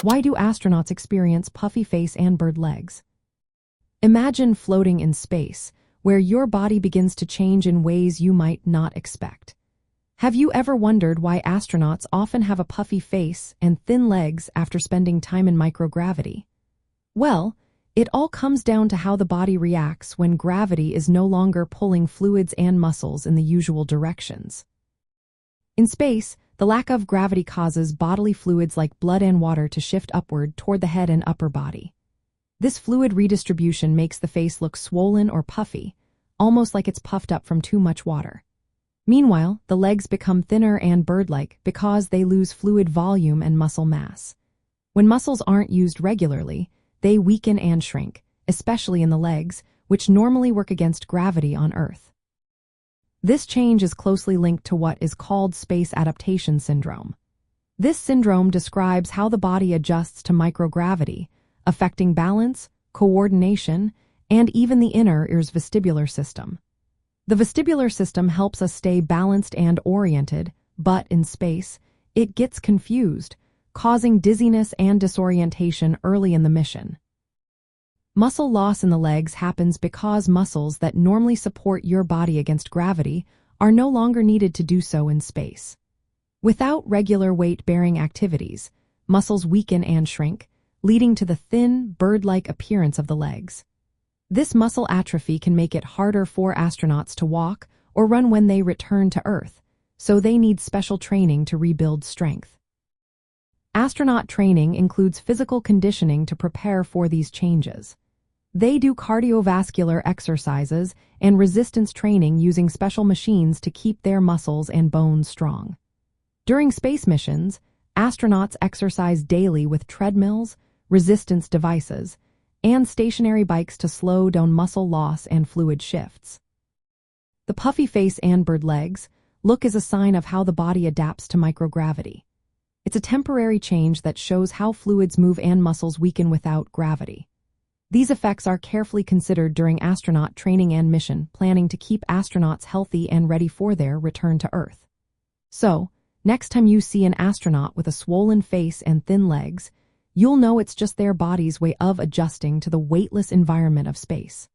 Why do astronauts experience puffy face and bird legs? Imagine floating in space, where your body begins to change in ways you might not expect. Have you ever wondered why astronauts often have a puffy face and thin legs after spending time in microgravity? Well, it all comes down to how the body reacts when gravity is no longer pulling fluids and muscles in the usual directions. In space, the lack of gravity causes bodily fluids like blood and water to shift upward toward the head and upper body. This fluid redistribution makes the face look swollen or puffy, almost like it's puffed up from too much water. Meanwhile, the legs become thinner and bird-like because they lose fluid volume and muscle mass. When muscles aren't used regularly, they weaken and shrink, especially in the legs, which normally work against gravity on Earth. This change is closely linked to what is called space adaptation syndrome. This syndrome describes how the body adjusts to microgravity, affecting balance, coordination, and even the inner ear's vestibular system. The vestibular system helps us stay balanced and oriented, but in space, it gets confused, causing dizziness and disorientation early in the mission. Muscle loss in the legs happens because muscles that normally support your body against gravity are no longer needed to do so in space. Without regular weight-bearing activities, muscles weaken and shrink, leading to the thin, bird-like appearance of the legs. This muscle atrophy can make it harder for astronauts to walk or run when they return to Earth, so they need special training to rebuild strength. Astronaut training includes physical conditioning to prepare for these changes. They do cardiovascular exercises and resistance training using special machines to keep their muscles and bones strong. During space missions, astronauts exercise daily with treadmills, resistance devices, and stationary bikes to slow down muscle loss and fluid shifts. The puffy face and bird legs look is a sign of how the body adapts to microgravity. It's a temporary change that shows how fluids move and muscles weaken without gravity. These effects are carefully considered during astronaut training and mission planning to keep astronauts healthy and ready for their return to Earth. So, next time you see an astronaut with a swollen face and thin legs, you'll know it's just their body's way of adjusting to the weightless environment of space.